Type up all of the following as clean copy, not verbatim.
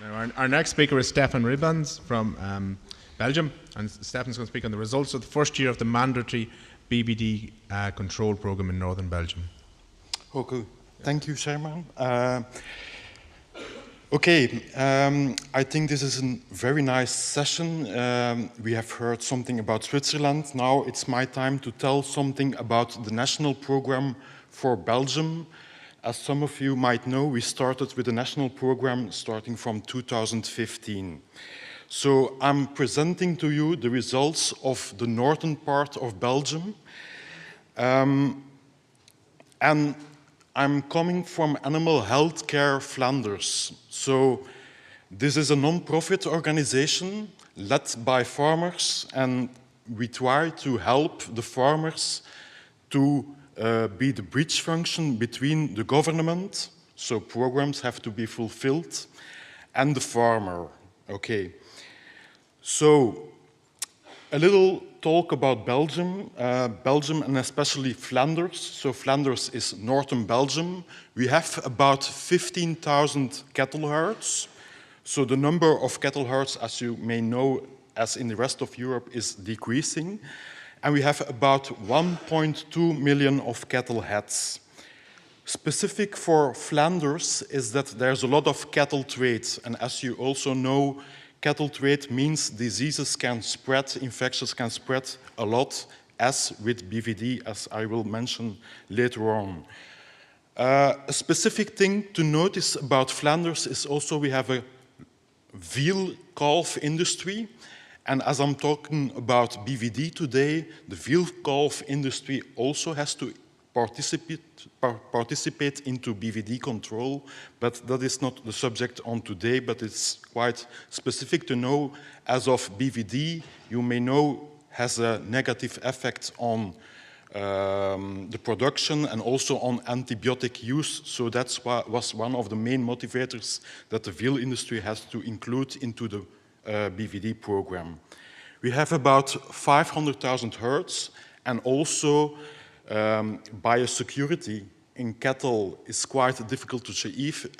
Now our next speaker is Stefaan Ribbens from Belgium, and Stefan's going to speak on the results of the first year of the mandatory BVD control program in Northern Belgium. Okay, thank you, Chairman. I think this is a very nice session. We have heard something about Switzerland. Now it's my time to tell something about the national program for Belgium. As some of you might know, we started with a national program starting from 2015. So I'm presenting to you the results of the northern part of Belgium. And I'm coming from Animal Health Care Flanders. So this is a non-profit organization led by farmers, and we try to help the farmers to be the bridge function between the government, so programs have to be fulfilled, and the farmer. Okay. So a little talk about Belgium. Belgium and especially Flanders. So Flanders is northern Belgium. We have about 15,000 cattle herds. So the number of cattle herds, as you may know, as in the rest of Europe, is decreasing. And we have about 1.2 million of cattle heads. Specific for Flanders is that there's a lot of cattle trade. And as you also know, cattle trade means diseases can spread, infections can spread a lot, as with BVD, as I will mention later on. A specific thing to notice about Flanders is also we have a veal calf industry. And as I'm talking about BVD today, the veal calf industry also has to participate into BVD control, but that is not the subject on today, but it's quite specific to know, as of BVD, you may know, has a negative effect on the production and also on antibiotic use. So that was one of the main motivators that the veal industry has to include into the BVD program. We have about 500,000 herds, and also biosecurity in cattle is quite difficult to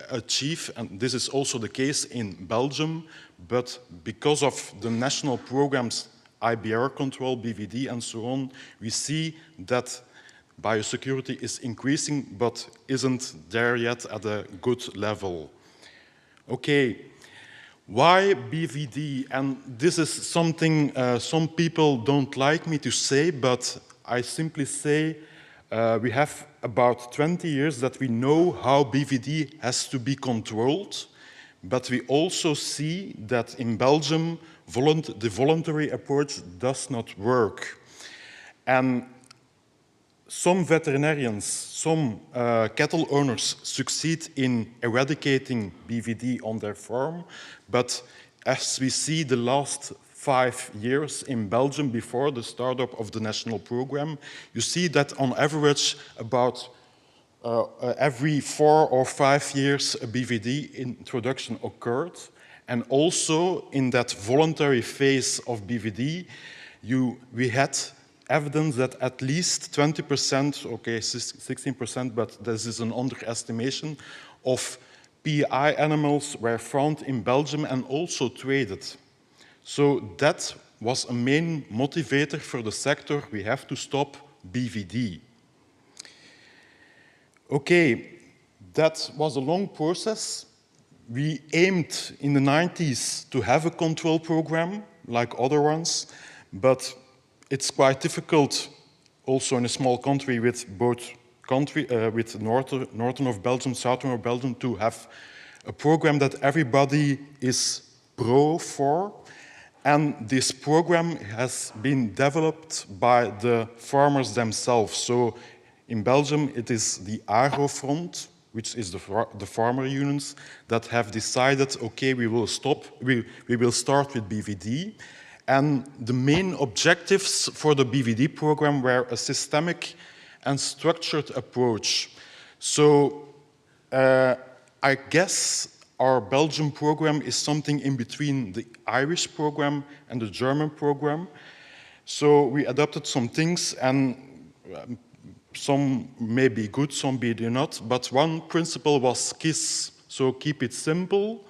achieve, and this is also the case in Belgium, but because of the national programs, IBR control, BVD, and so on, we see that biosecurity is increasing, but isn't there yet at a good level. Okay. Why BVD? And this is something some people don't like me to say, but I simply say we have about 20 years that we know how BVD has to be controlled, but we also see that in Belgium, the voluntary approach does not work. And some veterinarians, some cattle owners succeed in eradicating BVD on their farm, but as we see the last 5 years in Belgium before the startup of the national program, you see that on average about every 4 or 5 years a BVD introduction occurred. And also in that voluntary phase of BVD, we had evidence that at least 20%, okay, 16%, but this is an underestimation, of PI animals were found in Belgium and also traded. So that was a main motivator for the sector. We have to stop BVD. Okay, that was a long process. We aimed in the 90s to have a control program like other ones, but it's quite difficult also in a small country with both with northern of Belgium, southern of Belgium, to have a program that everybody is pro for. And this program has been developed by the farmers themselves. So in Belgium, it is the AGROFRONT, which is the farmer unions, that have decided, okay, we will start with BVD. And the main objectives for the BVD program were a systemic and structured approach. So I guess our Belgian program is something in between the Irish program and the German program. So we adopted some things, and some may be good, some may not, but one principle was KISS, so keep it simple.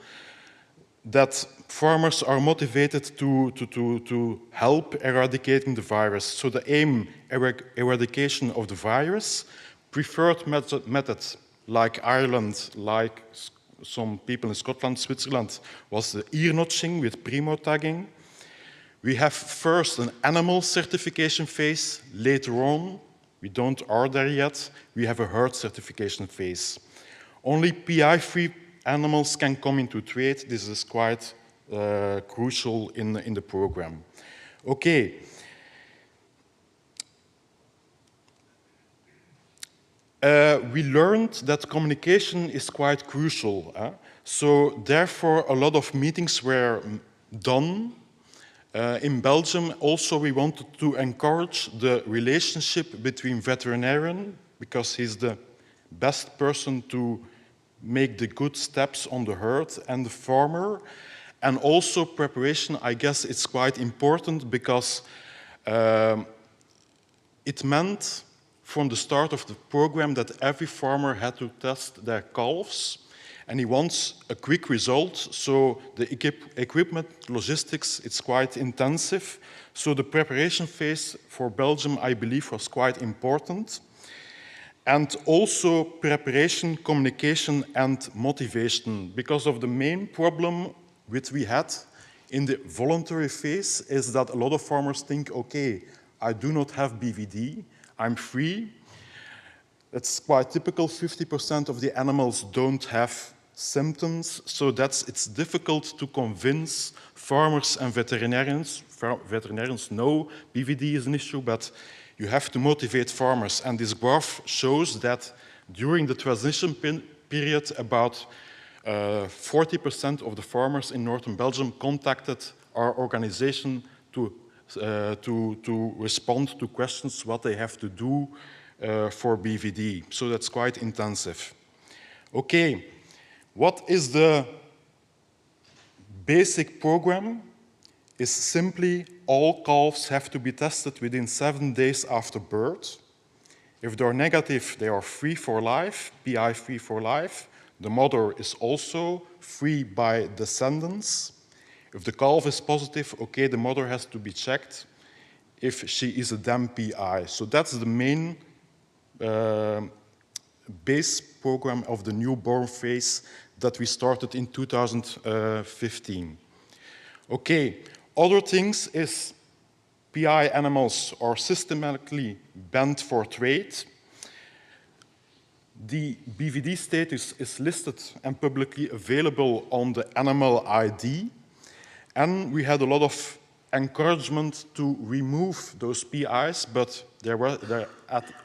that farmers are motivated to help eradicating the virus. So the aim, eradication of the virus, preferred methods like Ireland, like some people in Scotland, Switzerland, was the EARNOTCHING with primo-tagging. We have first an animal certification phase. Later on, we are there yet, we have a herd certification phase. Only PI-free animals can come into trade. This is quite crucial in the program. Okay. We learned that communication is quite crucial. So therefore, a lot of meetings were done. In Belgium, also, we wanted to encourage the relationship between veterinarian, because he's the best person to make the good steps on the herd, and the farmer. And also preparation, I guess it's quite important, because it meant from the start of the program that every farmer had to test their calves, and he wants a quick result. So the equipment logistics, it's quite intensive. So the preparation phase for Belgium, I believe, was quite important. And also preparation, communication, and motivation, because of the main problem which we had in the voluntary phase is that a lot of farmers think, okay, I do not have BVD, I'm free. It's quite typical, 50% of the animals don't have symptoms, so it's difficult to convince farmers and veterinarians. Veterinarians know BVD is an issue, but you have to motivate farmers. And this graph shows that during the transition period, about 40% of the farmers in Northern Belgium contacted our organization to respond to questions what they have to do for BVD. So that's quite intensive. Okay, what is the basic program? Is simply all calves have to be tested within 7 days after birth. If they're negative, they are free for life, PI free for life. The mother is also free by descendants. If the calf is positive, okay, the mother has to be checked if she is a dam PI. So that's the main base program of the newborn phase that we started in 2015. Okay, other things is PI animals are systematically banned for trade. The BVD status is listed and publicly available on the animal ID. And we had a lot of encouragement to remove those PIs, but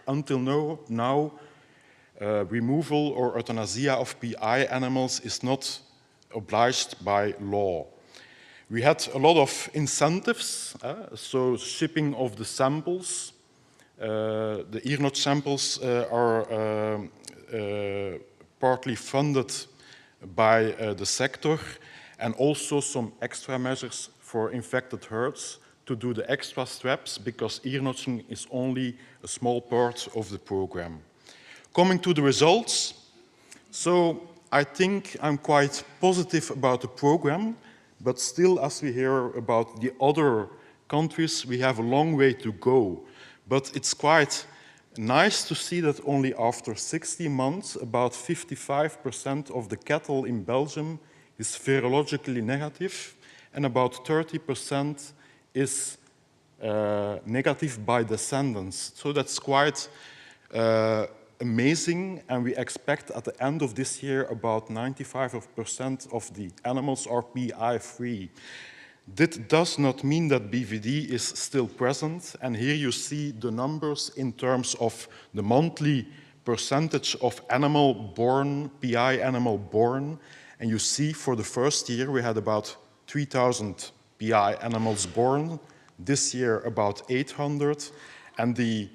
until now removal or euthanasia of PI animals is not obliged by law. We had a lot of incentives, so shipping of the samples. The EARNOT samples are partly funded by the sector, and also some extra measures for infected herds to do the extra straps, because EARNOTCHING is only a small part of the program. Coming to the results, so I think I'm quite positive about the program, but still, as we hear about the other countries, we have a long way to go. But it's quite nice to see that only after 60 months, about 55% of the cattle in Belgium is virologically negative, and about 30% is negative by descendants. So that's quite amazing, and we expect at the end of this year about 95% of the animals are PI free. That does not mean that BVD is still present, and here you see the numbers in terms of the monthly percentage of animal born, PI animal born, and you see for the first year we had about 3,000 PI animals born, this year about 800, and the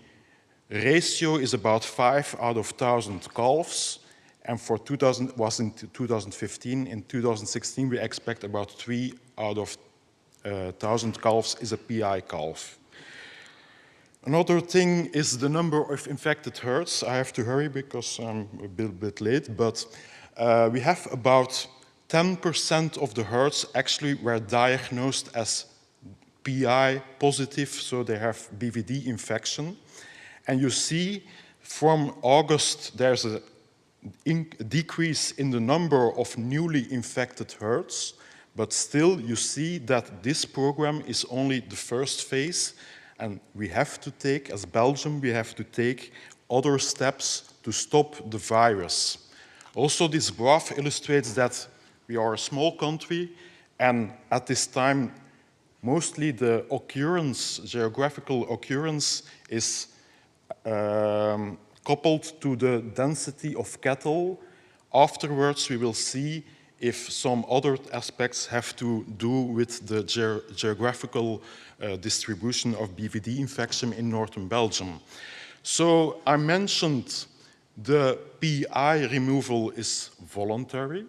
ratio is about 5 out of 1,000 calves, and for 2015. In 2016, we expect about 3 out of 1,000 calves is a PI calf. Another thing is the number of infected herds. I have to hurry because I'm a bit late, but we have about 10% of the herds actually were diagnosed as PI positive, so they have BVD infection. And you see from August there's a decrease in the number of newly infected herds, but still you see that this program is only the first phase, and we have to take, as Belgium, we have to take other steps to stop the virus. Also, this graph illustrates that we are a small country, and at this time, mostly the occurrence, geographical occurrence, is coupled to the density of cattle. Afterwards, we will see if some other aspects have to do with the geographical distribution of BVD infection in northern Belgium. So I mentioned the PI removal is voluntary,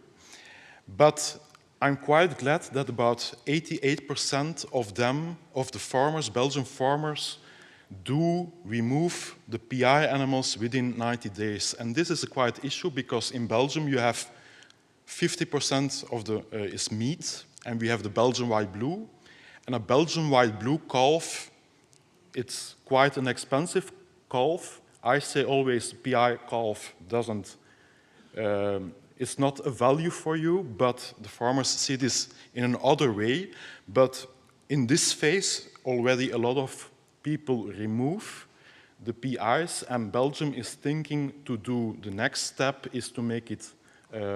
but I'm quite glad that about 88% of them, of the farmers, Belgian farmers, do remove the PI animals within 90 days. And this is a quite issue because in Belgium you have 50% of the is meat, and we have the Belgian white blue. And a Belgian white blue calf, it's quite an expensive calf. I say always PI calf doesn't, it's not a value for you, but the farmers see this in another way. But in this phase, already a lot of people remove the PIs, and Belgium is thinking to do the next step is to make it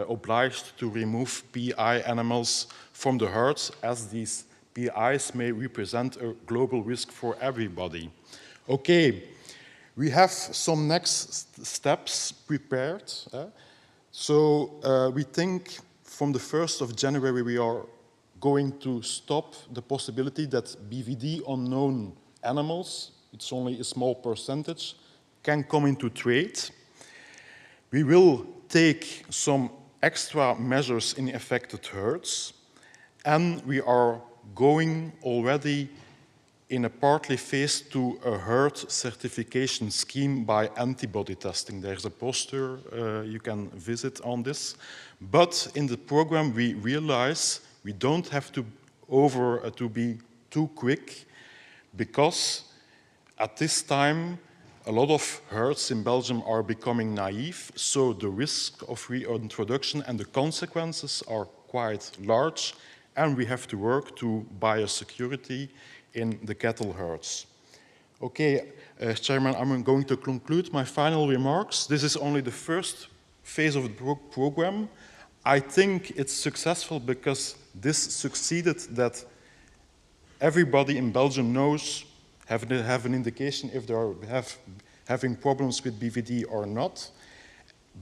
obliged to remove PI animals from the herds, as these PIs may represent a global risk for everybody. Okay, we have some next steps prepared. So we think from the 1st of January we are going to stop the possibility that BVD-unknown animals, it's only a small percentage, can come into trade. We will take some extra measures in affected herds, and we are going already in a partly phase to a herd certification scheme by antibody testing. There's a poster you can visit on this. But in the program we realize we don't have to be too quick, because at this time a lot of herds in Belgium are becoming naive, so the risk of reintroduction and the consequences are quite large, and we have to work to biosecurity in the cattle herds. Okay, Chairman, I'm going to conclude my final remarks. This is only the first phase of the program. I think it's successful because this succeeded that everybody in Belgium knows, have an indication if they are having problems with BVD or not.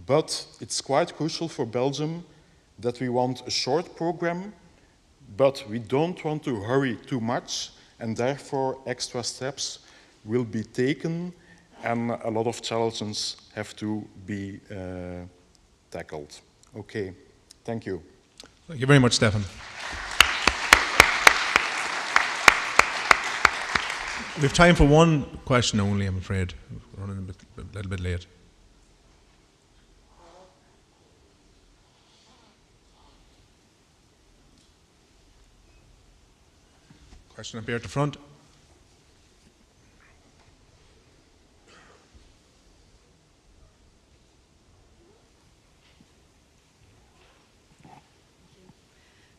But it's quite crucial for Belgium that we want a short program, but we don't want to hurry too much, and therefore extra steps will be taken and a lot of challenges have to be tackled. Okay, thank you. Thank you very much, Stefan. We have time for one question only, I'm afraid. We're running a little bit late. Question up here at the front.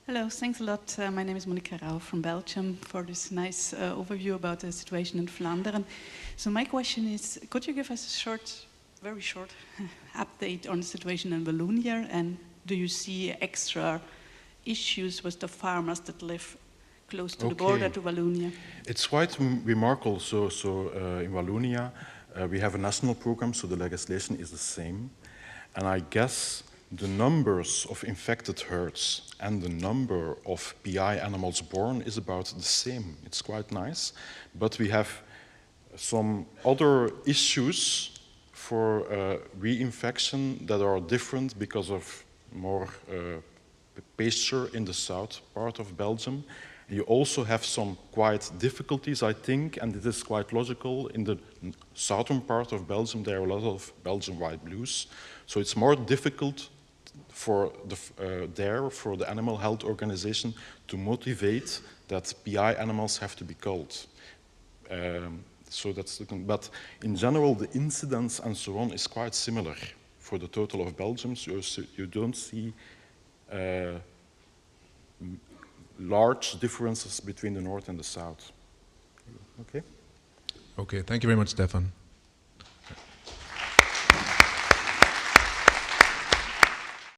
Hello, thanks a lot. My name is Monica Rauw from Belgium for this nice overview about the situation in Flanders. So my question is, could you give us a short, very short update on the situation in Wallonia, and do you see extra issues with the farmers that live close to the border to Wallonia? It's quite remarkable. So in Wallonia, we have a national program, so the legislation is the same. And I guess the numbers of infected herds and the number of PI animals born is about the same. It's quite nice. But we have some other issues for reinfection that are different because of more pasture in the south part of Belgium. You also have some quite difficulties, I think, and it is quite logical. In the southern part of Belgium, there are a lot of Belgian white blues. So it's more difficult for the animal health organization to motivate that PI animals have to be culled. So that's but in general, the incidence and so on is quite similar for the total of Belgium. So you don't see large differences between the north and the south. Okay. Okay, thank you very much, Stefan.